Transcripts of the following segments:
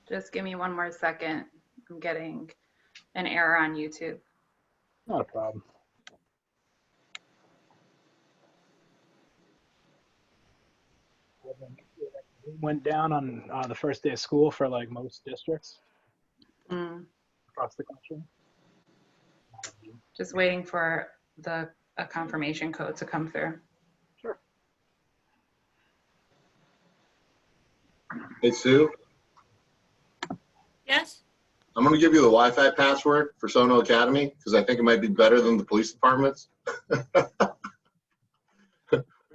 Just give me one more second. I'm getting an error on YouTube. Not a problem. Went down on the first day of school for like most districts across the country. Just waiting for a confirmation code to come through. Sure. Hey, Sue, Yes? I'm going to give you the Wi-Fi password for Sono Academy because I think it might be better than the police department's.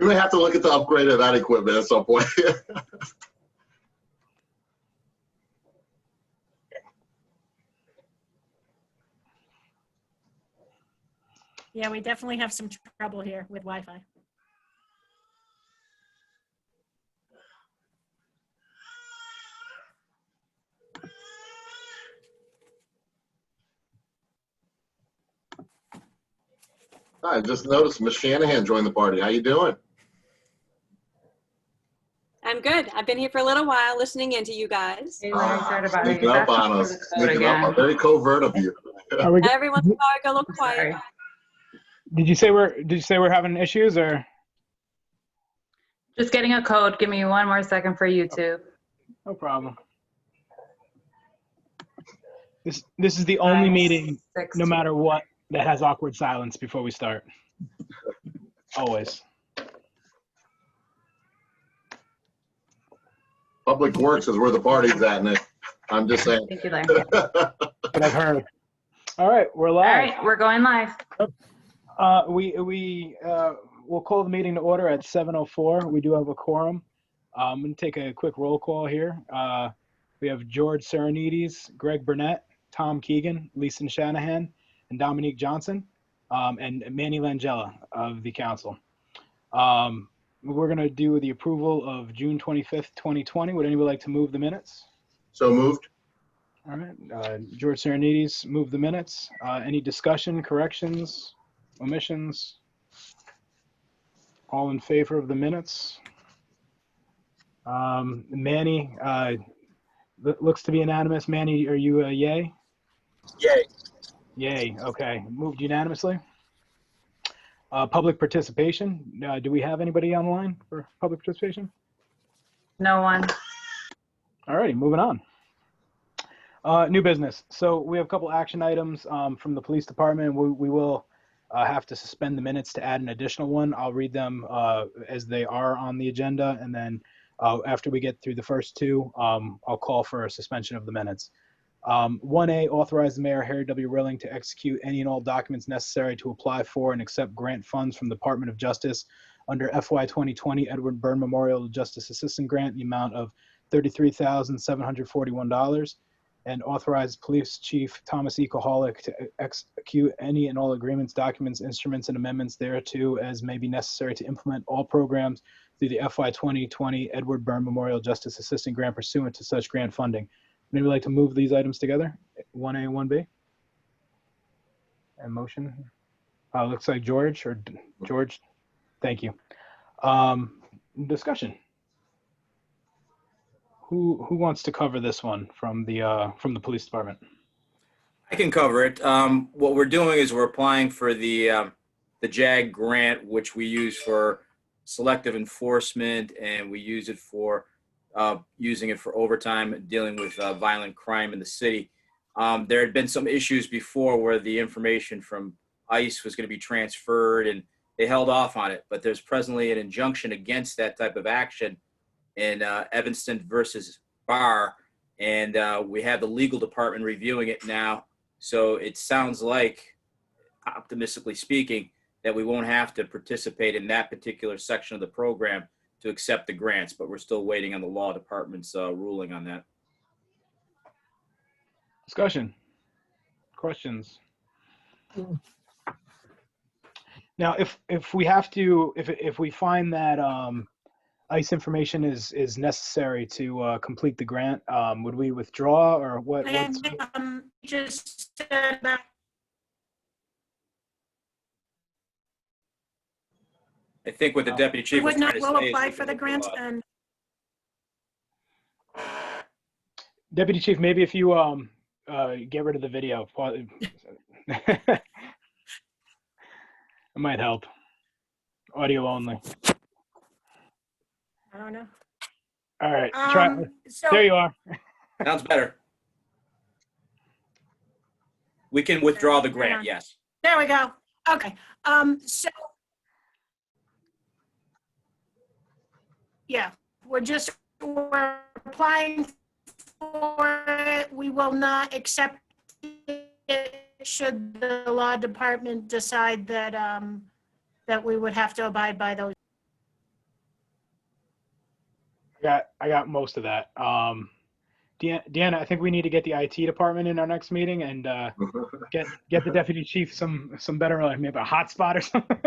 We may have to look at the upgrade of that equipment at some point. Yeah, we definitely have some trouble here with Wi-Fi. I just noticed Miss Shanahan joined the party. How you doing? I'm good. I've been here for a little while listening in to you guys. Hey, Larry, sorry about it. Sneaking up on us. Sneaking up. Very covert of you. Every once in a while I go a little quiet. Sorry. Did you say we're having issues or? Just getting a code. Give me one more second for YouTube. No problem. This is the only meeting, no matter what, that has awkward silence before we start. Always. Public Works is where the party's at, Nick. I'm just saying. Thank you, Larry. But I've heard. All right, we're All live. right, we're going live. We'll call the meeting to order at 7:04. We do have a quorum. I'm going to take a quick roll call here. We have George Serenides, Greg Burnett, Tom Keegan, Lisa Shanahan, and Dominique Johnson, and Manny Langella of the council. We're going to do the approval of June 25th, 2020. Would anybody like to move the minutes? So moved. All right. George Serenides moved the minutes. Any discussion, corrections, omissions? All in favor of the minutes? Manny, looks to be unanimous. Manny, are you a yay? Yay. Yay. Okay. Moved unanimously. Public participation. Do we have anybody online for public participation? No one. All righty, moving on. New business. So we have a couple action items from the police department. We will have to suspend the minutes to add an additional one. I'll read them as they are on the agenda, and then after we get through the first two, I'll call for a suspension of the minutes. 1A, authorize the mayor, Harry W. Rilling, to execute any and all documents necessary to apply for and accept grant funds from the Department of Justice under FY 2020 Edward Byrne Memorial Justice Assistant Grant, the amount of $33,741, and authorize Police Chief Thomas E. Kohalik to execute any and all agreements, documents, instruments, and amendments thereto as may be necessary to implement all programs through the FY 2020 Edward Byrne Memorial Justice Assistant Grant pursuant to such grant funding. Maybe like to move these items together, 1A and 1B? And motion? Looks like George, thank you. Discussion. Who wants to cover this one from the police department? I can cover it. What we're doing is we're applying for the JAG grant, which we use for selective enforcement, and we use it for using it for overtime, dealing with violent crime in the city. There had been some issues before where the information from ICE was going to be transferred, and they held off on it. But there's presently an injunction against that type of action in Evanston versus Barr, and we have the legal department reviewing it now. So it sounds like, optimistically speaking, that we won't have to participate in that particular section of the program to accept the grants, but we're still waiting on the law department's ruling on that. Discussion. Questions. Now, if we have to, if we find that ICE information is necessary to complete the grant, would we withdraw or what? What's And just said about I think what the deputy we chief was would trying not to will say is apply we for can the grant withdraw it. and Deputy Chief? Maybe if you get rid of the video, it might help. Audio only. I don't know. All right, try. So There you are. Sounds better. We can withdraw the Hang grant, on. yes. there we go. Okay. So yeah, we're applying for it. We will not accept it should the law department decide that that we would have to abide by those. I got most of that. Deanna, I think we need to get the IT department in our next meeting and get the deputy chief some better, like maybe a hotspot or something.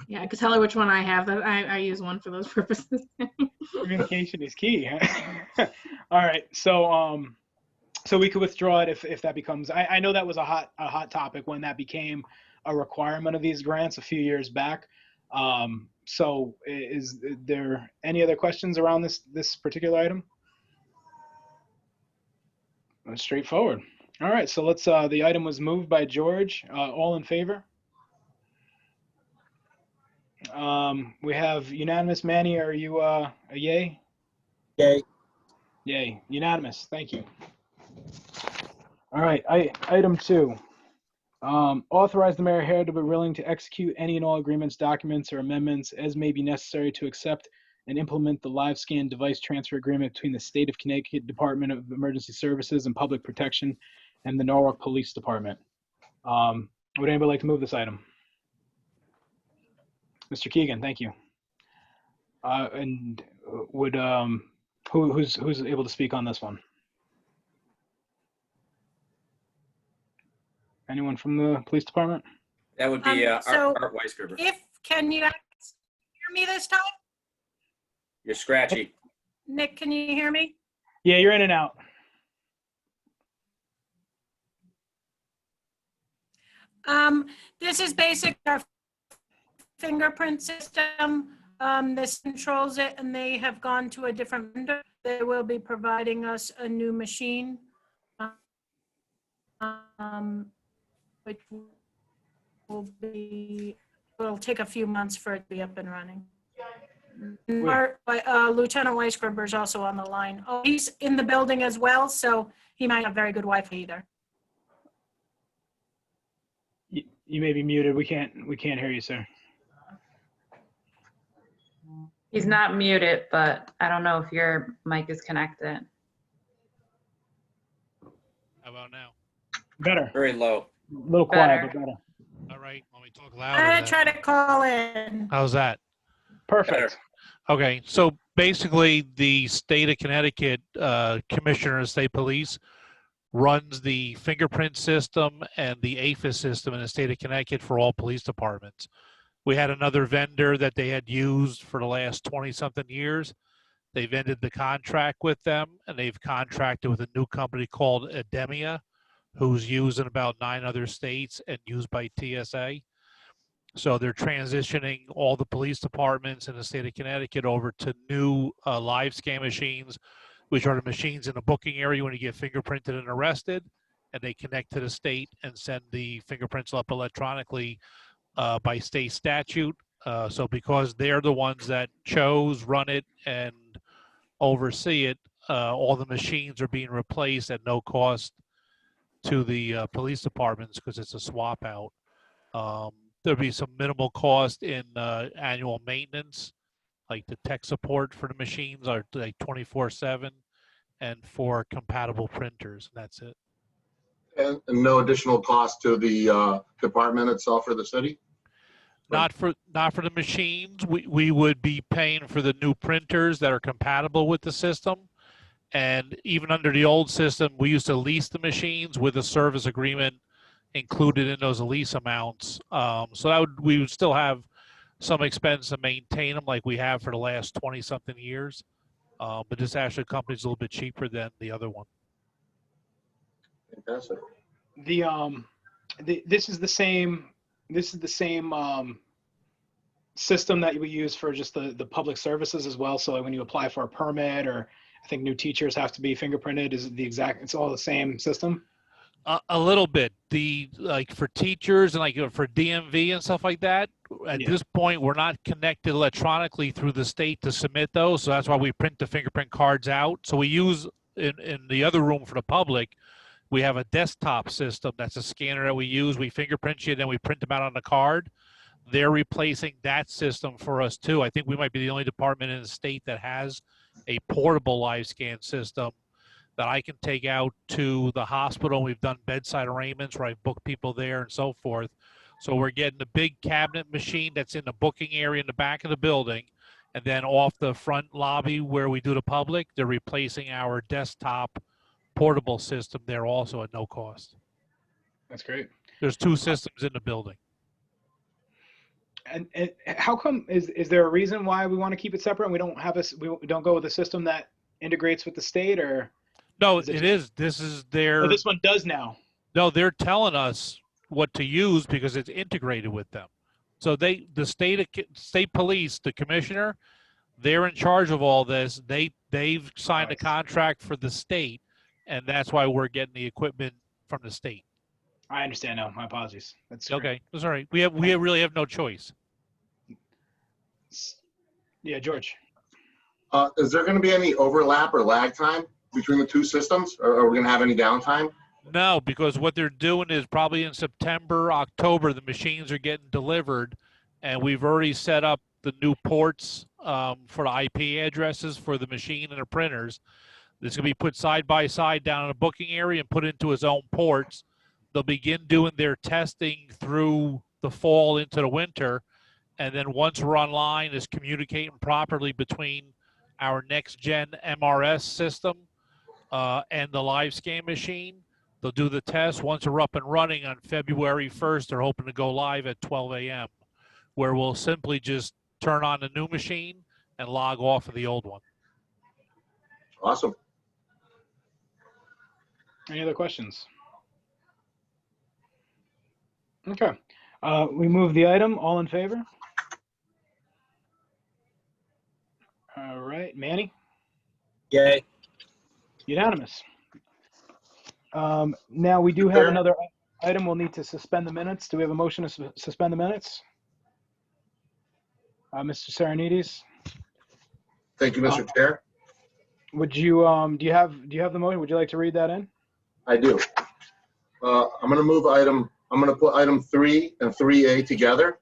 Yeah, I could tell her which one I have. I use one for those purposes. Communication is key. All right, so we could withdraw it if that becomes. I know that was a hot topic when that became a requirement of these grants a few years back. So is there any other questions around this particular item? Straightforward. All right, so let's. The item was moved by George. All in favor? We have unanimous. Manny, are you a yay? Yay. Yay. Unanimous. Thank you. All right. Item 2. Authorize the mayor here to be willing to execute any and all agreements, documents, or amendments as may be necessary to accept and implement the live scan device transfer agreement between the State of Connecticut Department of Emergency Services and Public Protection and the Norwalk Police Department. Would anybody like to move this item? Mr. Keegan, thank you. And would who's able to speak on this one? Anyone from the police department? That would be So Art Weisgerber. can you guys hear me this time? You're scratchy. Nick, can you hear me? Yeah, you're in and out. This is basic our fingerprint system. This controls it, and they have gone to a different vendor. They will be providing us a new machine, which will take a few months for it to be up and running. Lieutenant Weisgerber is also on the line. Oh, he's in the building as well, so he might have very good Wi-Fi either. You may be muted. We can't hear you, sir. He's not muted, but I don't know if your mic is connected. How about now? Better. Very low. A little quiet, Better. but better. All right, let me talk I'm louder. gonna then. try to call in. How's that? Perfect. Okay, so basically the state of Connecticut Commissioner of State Police runs the fingerprint system and the AFIS system in the state of Connecticut for all police departments. We had another vendor that they had used for the last 20-something years. They've ended the contract with them, and they've contracted with a new company called Ademia, who's used in about 9 other states and used by TSA. So they're transitioning all the police departments in the state of Connecticut over to new live scan machines, which are the machines in the booking area when you get fingerprinted and arrested, and they connect to the state and send the fingerprints up electronically by state statute. So because they're the ones that chose, run it, and oversee it, all the machines are being replaced at no cost to the police departments because it's a swap out. There'll be some minimal cost in annual maintenance, like the tech support for the machines are like 24/7, and for compatible printers. And that's it. And no additional cost to the department itself or the city? Not for the machines. We would be paying for the new printers that are compatible with the system. And even under the old system, we used to lease the machines with a service agreement, included in those lease amounts. So that we would still have some expense to maintain them like we have for the last 20 something years. But this actually company's a little bit cheaper than the other one. Fantastic. This is the same system that we use for just the public services as well. So when you apply for a permit, or I think new teachers have to be fingerprinted, it's all the same system? A little bit. Like for teachers and like for DMV and stuff like that, at Yeah. this point, we're not connected electronically through the state to submit those. So that's why we print the fingerprint cards out. So we use in the other room for the public, we have a desktop system. That's a scanner that we use. We fingerprint you, then we print them out on the card. They're replacing that system for us too. I think we might be the only department in the state that has a portable live scan system that I can take out to the hospital. We've done bedside arraignments where I've booked people there and so forth. So we're getting the big cabinet machine that's in the booking area in the back of the building. And then off the front lobby where we do the public, they're replacing our desktop portable system there also at no cost. That's great. There's two systems in the building. And how come, is there a reason why we want to keep it separate and we don't go with a system that integrates with the state, or? No, Is it it is. This is their. Oh, this one does now. No, they're telling us what to use because it's integrated with them. So the state police, the commissioner, they're in charge of all this. They've signed a contract for the state, and that's why we're getting the equipment from the state. I understand now. My apologies. That's Okay, that's all right. We really have no choice. Yeah, George. Is there going to be any overlap or lag time between the two systems, or are we going to have any downtime? No, because what they're doing is probably in September, October, the machines are getting delivered, and we've already set up the new ports for the IP addresses for the machine and the printers. This going to be put side by side down in a booking area and put into its own ports. They'll begin doing their testing through the fall into the winter, and then once we're online, is communicating properly between our next gen MRS system and the live scan machine. They'll do the test. Once we're up and running on February 1st, they're hoping to go live at 12 a.m., where we'll simply just turn on the new machine and log off of the old one. Awesome. Any other questions? Okay. We move the item. All in favor? All right. Manny? Yay. Unanimous. Now we do have another item. We'll need to suspend the minutes. Do we have a motion to suspend the minutes? Mr. Saranides? Thank you, Mr. Chair. Would you, do you have the motion? Would you like to read that in? I do. I'm going to put item 3 and 3A together.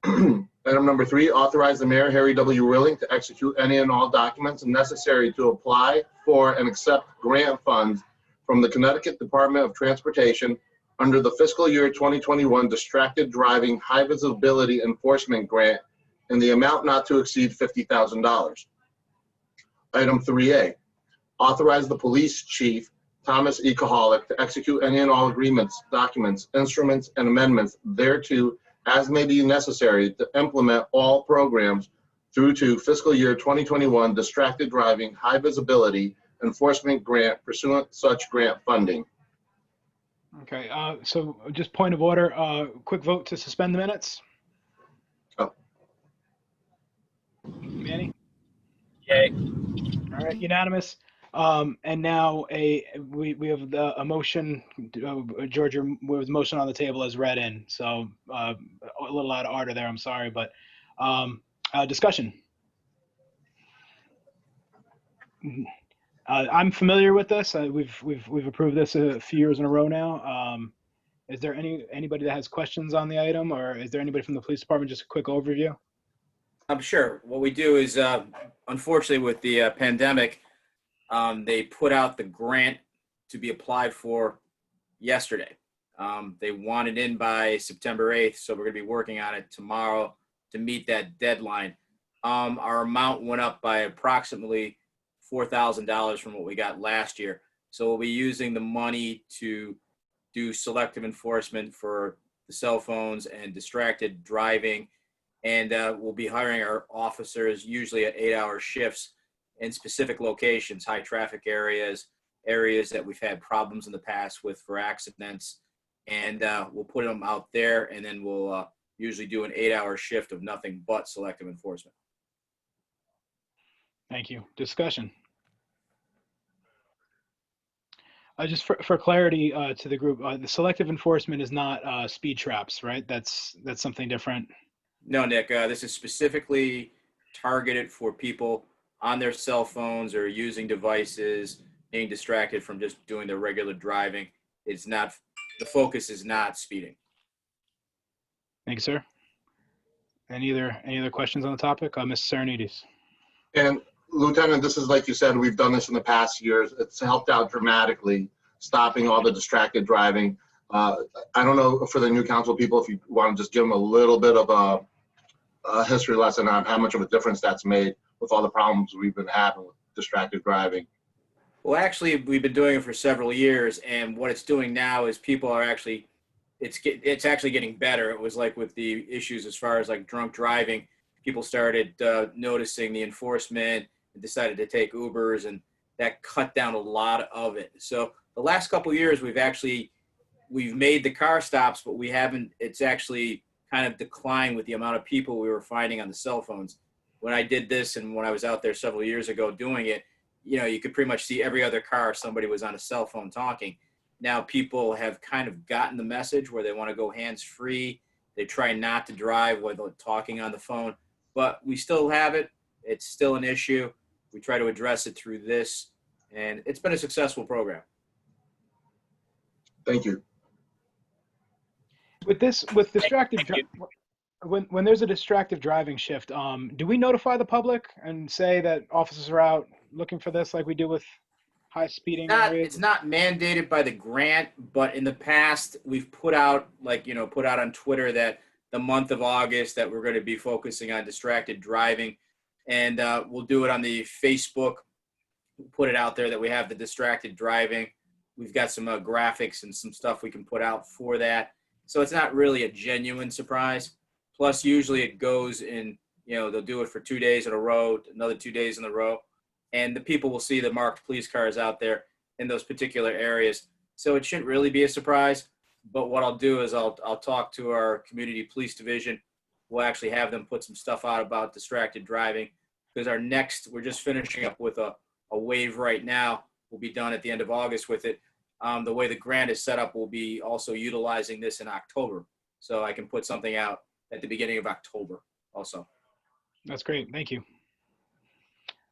Item number 3, authorize the mayor, Harry W. Willing, to execute any and all documents necessary to apply for and accept grant funds from the Connecticut Department of Transportation under the fiscal year 2021 Distracted Driving High Visibility Enforcement Grant in the amount not to exceed $50,000. Item 3A, authorize the police chief, Thomas E. Kahalik, to execute any and all agreements, documents, instruments, and amendments thereto as may be necessary to implement all programs through to fiscal year 2021 Distracted Driving High Visibility Enforcement Grant pursuant such grant funding. Okay, so just point of order, quick vote to suspend the minutes. Oh. Manny? Yay. All right, unanimous. And now we have a motion, Georgia, with motion on the table as read in. So a little out of order there, I'm sorry, but discussion. I'm familiar with this. We've approved this a few years in a row now. Is there anybody that has questions on the item, or is there anybody from the police department? Just a quick overview. I'm sure. What we do is, unfortunately, with the pandemic, they put out the grant to be applied for yesterday. They want it in by September 8th, so we're going to be working on it tomorrow to meet that deadline. Our amount went up by approximately $4,000 from what we got last year. So we'll be using the money to do selective enforcement for the cell phones and distracted driving. And we'll be hiring our officers usually at 8-hour shifts in specific locations, high traffic areas, areas that we've had problems in the past with for accidents. And we'll put them out there, and then we'll usually do an 8-hour shift of nothing but selective enforcement. Thank you. Discussion. Just for clarity to the group, the selective enforcement is not speed traps, right? That's something different. No, Nick, this is specifically targeted for people on their cell phones or using devices, being distracted from just doing their regular driving. It's not, the focus is not speeding. Thank you, sir. Any other questions on the topic? Mr. Saranides. And Lieutenant, this is like you said, we've done this in the past years. It's helped out dramatically, stopping all the distracted driving. I don't know for the new council people, if you want to just give them a little bit of a history lesson on how much of a difference that's made with all the problems we've been having with distracted driving. Well, actually, we've been doing it for several years, and what it's doing now is people are actually, it's actually getting better. It was like with the issues as far as like drunk driving, people started noticing the enforcement and decided to take Ubers, and that cut down a lot of it. So the last couple of years, we've made the car stops, but we haven't, it's actually kind of declined with the amount of people we were finding on the cell phones. When I did this and when I was out there several years ago doing it, you know, you could pretty much see every other car somebody was on a cell phone talking. Now people have kind of gotten the message where they want to go hands-free. They try not to drive while they're talking on the phone, but we still have it. It's still an issue. We try to address it through this, and it's been a successful program. Thank you. With distracted, when there's a distracted driving shift, do we notify the public and say that officers are out looking for this, like we do with high speeding areas? It's not mandated by the grant, but in the past we've put out on Twitter that the month of August that we're going to be focusing on distracted driving, and we'll do it on the Facebook. We'll put it out there that we have the distracted driving. We've got some graphics and some stuff we can put out for that. So it's not really a genuine surprise. Plus, usually it goes in, they'll do it for 2 days in a row, another 2 days in a row. And the people will see the marked police cars out there in those particular areas. So it shouldn't really be a surprise. But what I'll do is I'll talk to our community police division. We'll actually have them put some stuff out about distracted driving, because we're just finishing up with a wave right now. We'll be done at the end of August with it. The way the grant is set up, we'll be also utilizing this in October. So I can put something out at the beginning of October also. That's great. Thank you.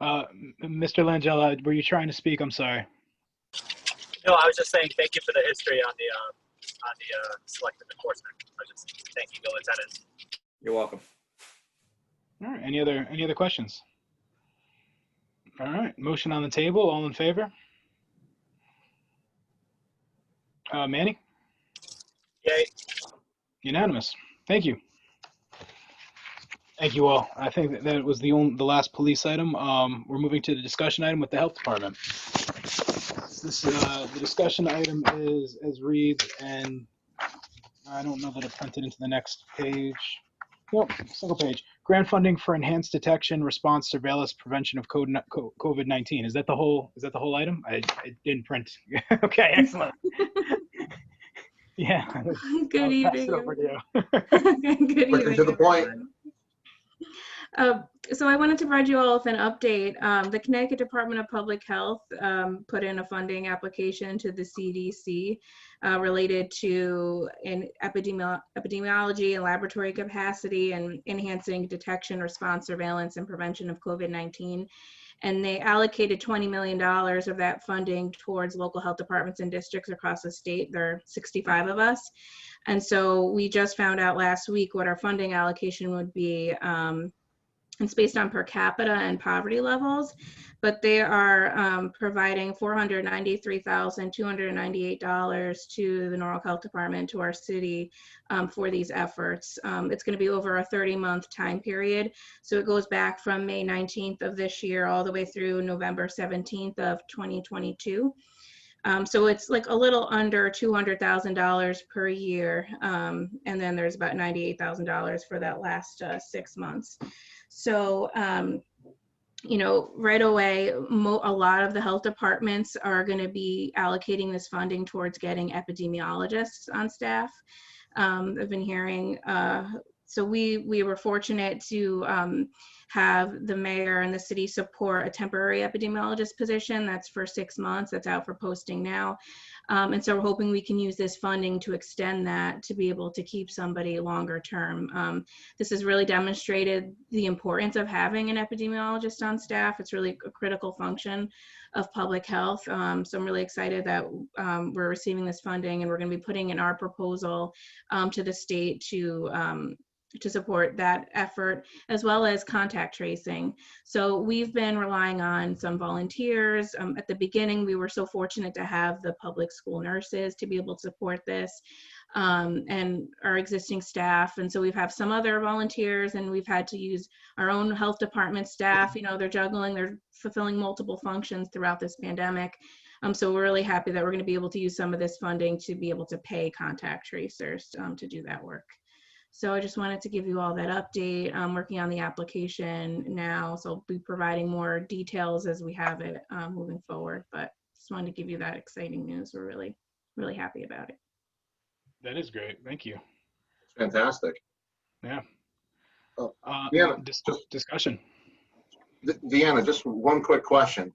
Mr. Langella, were you trying to speak? I'm sorry. No, I was just saying thank you for the history on the selective enforcement. I was just thanking the lieutenant. You're welcome. All right. Any other questions? All right. Motion on the table. All in favor? Manny? Yay. Unanimous. Thank you. Thank you all. I think that was the last police item. We're moving to the discussion item with the health department. The discussion item is as reads, and I don't know that it printed into the next page. Nope, single page. Grant funding for enhanced detection, response, surveillance, prevention of COVID-19. Is that the whole it didn't print. Okay, excellent. Yeah. Good evening. Pass it over to you. Good Quick and evening. to the point. So I wanted to provide you all with an update. The Connecticut Department of Public Health put in a funding application to the CDC related to epidemiology and laboratory capacity and enhancing detection, response, surveillance, and prevention of COVID-19. And they allocated $20 million of that funding towards local health departments and districts across the state. There are 65 of us. And so we just found out last week what our funding allocation would be. It's based on per capita and poverty levels, but they are providing $493,298 to the Norwalk Health Department, to our city, for these efforts. It's going to be over a 30-month time period. So it goes back from May 19th of this year all the way through November 17th of 2022. So it's like a little under $200,000 per year. And then there's about $98,000 for that last 6 months. So, you know, right away, a lot of the health departments are going to be allocating this funding towards getting epidemiologists on staff. I've been hearing, so we were fortunate to have the mayor and the city support a temporary epidemiologist position that's for 6 months, that's out for posting now. And so we're hoping we can use this funding to extend that to be able to keep somebody longer term. This has really demonstrated the importance of having an epidemiologist on staff. It's really a critical function of public health. So I'm really excited that we're receiving this funding, and we're going to be putting in our proposal to the state to support that effort, as well as contact tracing. So we've been relying on some volunteers. At the beginning, we were so fortunate to have the public school nurses to be able to support this, and our existing staff. And so we've had some other volunteers, and we've had to use our own health department staff. You know, they're fulfilling multiple functions throughout this pandemic. So we're really happy that we're going to be able to use some of this funding to be able to pay contact tracers to do that work. So I just wanted to give you all that update. I'm working on the application now, so I'll be providing more details as we have it moving forward. But just wanted to give you that exciting news. We're really, really happy about it. That is great. Thank you. Fantastic. Yeah. Deanna, Discussion. Deanna, just one quick question.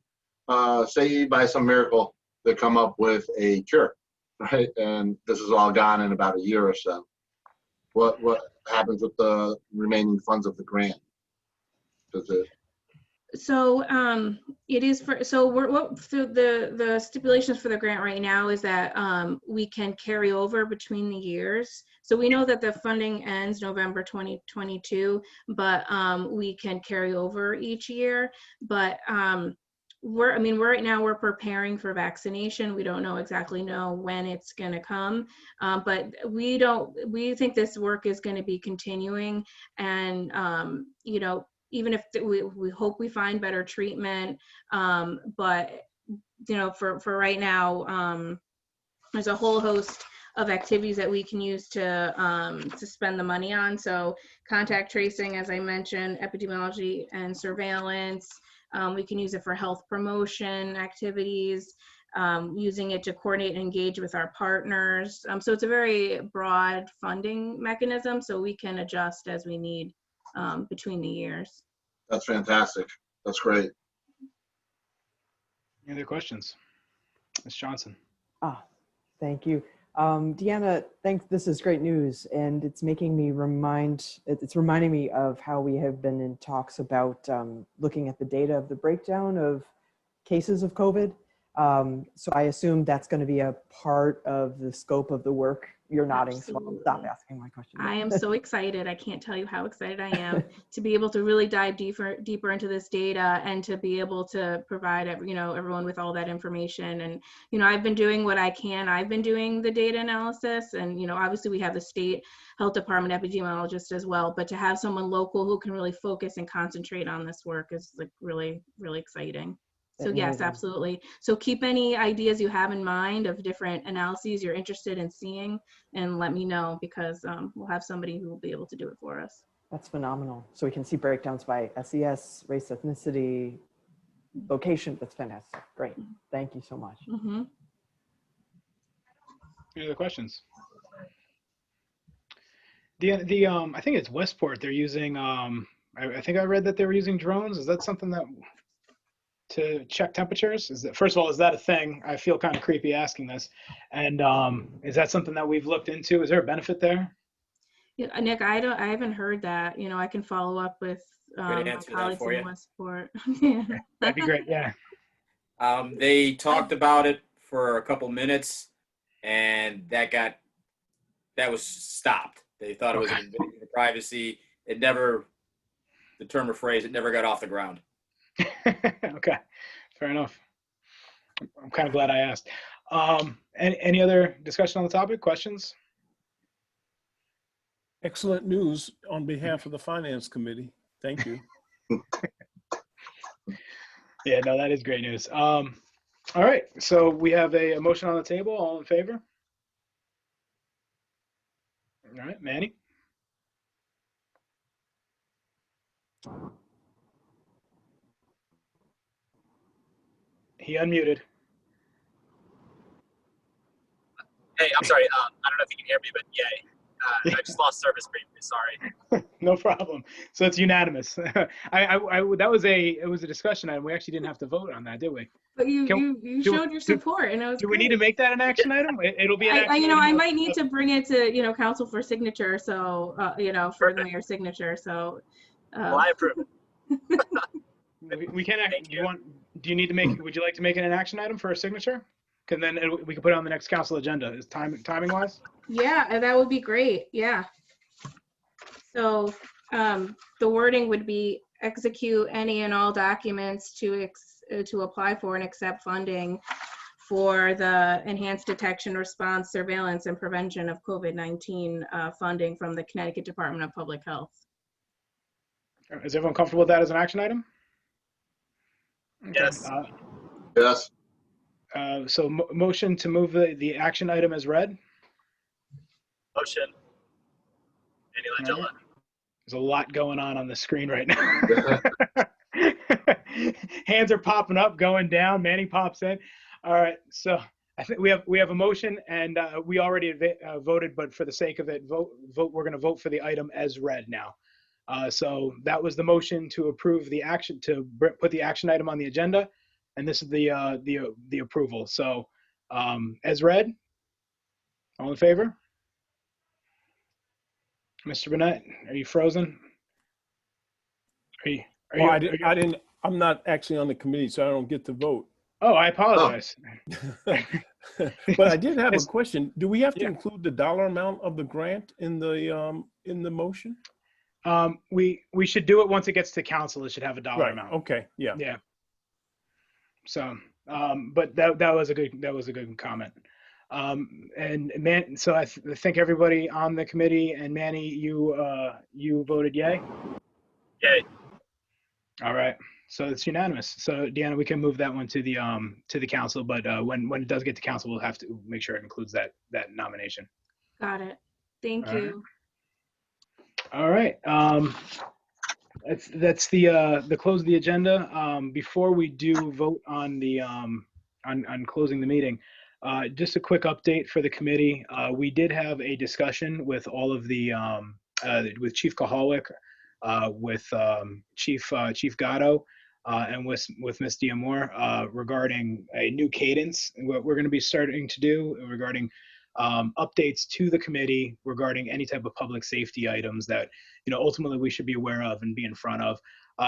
Say by some miracle they come up with a cure, right? And this is all gone in about a year or so. What happens with the remaining funds of the grant? Does it? So it is for, so the stipulations for the grant right now is that we can carry over between the years. So we know that the funding ends November 2022, but we can carry over each year. But right now we're preparing for vaccination. We don't exactly know when it's going to come, but we think this work is going to be continuing. And, you know, even if we hope we find better treatment, but, you know, for right now, there's a whole host of activities that we can use to spend the money on. So contact tracing, as I mentioned, epidemiology and surveillance. We can use it for health promotion activities, using it to coordinate and engage with our partners. So it's a very broad funding mechanism, so we can adjust as we need between the years. That's fantastic. That's great. Any other questions? Ms. Johnson. Thank you. Deanna, thanks. This is great news. And it's making me it's reminding me of how we have been in talks about looking at the data of the breakdown of cases of COVID. So I assume that's going to be a part of the scope of the work. You're nodding, Absolutely. So I'll stop asking my question. I am so excited. I can't tell you how excited I am to be able to really dive deeper into this data and to be able to provide, you know, everyone with all that information. And, you know, I've been doing what I can. I've been doing the data analysis, and, you know, obviously we have the state health department epidemiologist as well, but to have someone local who can really focus and concentrate on this work is like really, really exciting. So yes, absolutely. So keep any ideas you have in mind of different analyses you're interested in seeing, and let me know, because we'll have somebody who will be able to do it for us. That's phenomenal. So we can see breakdowns by SES, race, ethnicity, location. That's fantastic. Great. Thank you so much. Mm-hmm. Any other questions? I think it's Westport. They're using, I think I read that they were using drones. Is that something that, to check temperatures? First of all, is that a thing? I feel kind of creepy asking this. And is that something that we've looked into? Is there a benefit there? Yeah, Nick, I haven't heard that. You know, I can follow up with my colleagues in Westport. Yeah. That'd be great. Yeah. They talked about it for a couple minutes, and that was stopped. They thought it was an invasion of privacy. It never, the term or phrase, it never got off the ground. Okay, fair enough. I'm kind of glad I asked. Any other discussion on the topic? Questions? Excellent news on behalf of the Finance Committee. Thank you. Yeah, no, that is great news. All right, so we have a motion on the table. All in favor? All right, Manny? He unmuted. Hey, I'm sorry. I don't know if you can hear me, but yay. I just lost service briefly. Sorry. No problem. So it's unanimous. That was it was a discussion item. We actually didn't have to vote on that, did we? But you do- showed your support, and it was Do we need to great. make that an action item? It'll be an action I item. might need to bring it to, council for signature, so, for the mayor's signature, so. Well, I approve it. We can act, Thank you. do you need to make, would you like to make it an action item for a signature? Can then we can put it on the next council agenda. Is timing wise? Yeah, that would be great, yeah. So, the wording would be execute any and all documents to apply for and accept funding for the enhanced detection, response, surveillance, and prevention of COVID-19 funding from the Connecticut Department of Public Health. Is everyone comfortable with that as an action item? Okay. Yes. Yes. So motion to move the action item as read. Motion. Andy Langella. There's a lot going on the screen right now. Hands are popping up, going down. Manny pops in. All right, so I think we have a motion, and we already voted, but for the sake of it, we're going to vote for the item as read now. So that was the motion to approve the action, to put the action item on the agenda, and this is the approval. So as read, all in favor? Mr. Burnett, are you frozen? I'm not actually on the committee, so I don't get to vote. Oh, I apologize. But I did have a question. Do we have to include the dollar amount of the grant in the motion? We should do it once it gets to council. It should have a dollar amount. Okay. Yeah. Yeah. So, but that was a good comment. And man, so I think everybody on the committee, and Manny, you voted yay. Yay. All right. So it's unanimous. So Deanna, we can move that one to the council, but when it does get to council, we'll have to make sure it includes that nomination. Got it. Thank All right. you. All right. That's the close of the agenda. Before we do vote on the on closing the meeting, just a quick update for the committee. We did have a discussion with all of the with Chief Kahalwick, with Chief Gatto, and with Ms. Diamore regarding a new cadence. What we're going to be starting to do regarding updates to the committee regarding any type of public safety items that ultimately we should be aware of and be in front of.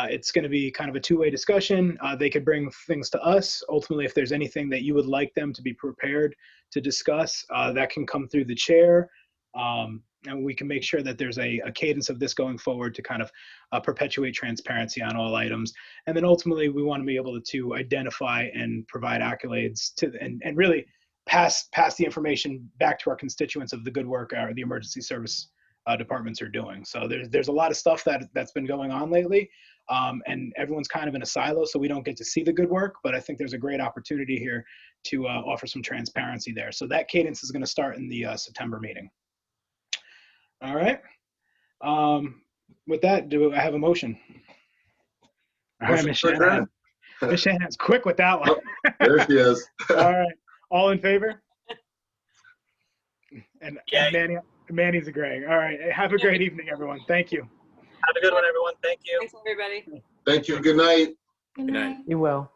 It's going to be kind of a two-way discussion. They could bring things to us. Ultimately, if there's anything that you would like them to be prepared to discuss, that can come through the chair. And we can make sure that there's a cadence of this going forward to kind of perpetuate transparency on all items. And then ultimately, we want to be able to identify and provide accolades to and really pass the information back to our constituents of the good work the emergency service departments are doing. So there's a lot of stuff that's been going on lately, and everyone's kind of in a silo, so we don't get to see the good work. But I think there's a great opportunity here to offer some transparency there. So that cadence is going to start in the September meeting. All right. With that, do I have a motion? All right, Ms. Shanahan. Ms. Shanahan's quick with that one. There she is. All right. All in favor? And Manny's agreeing. All right. Have a great evening, everyone. Thank you. Have a good one, everyone. Thank you. Thanks, everybody. Thank you. Good night. Good night. You will.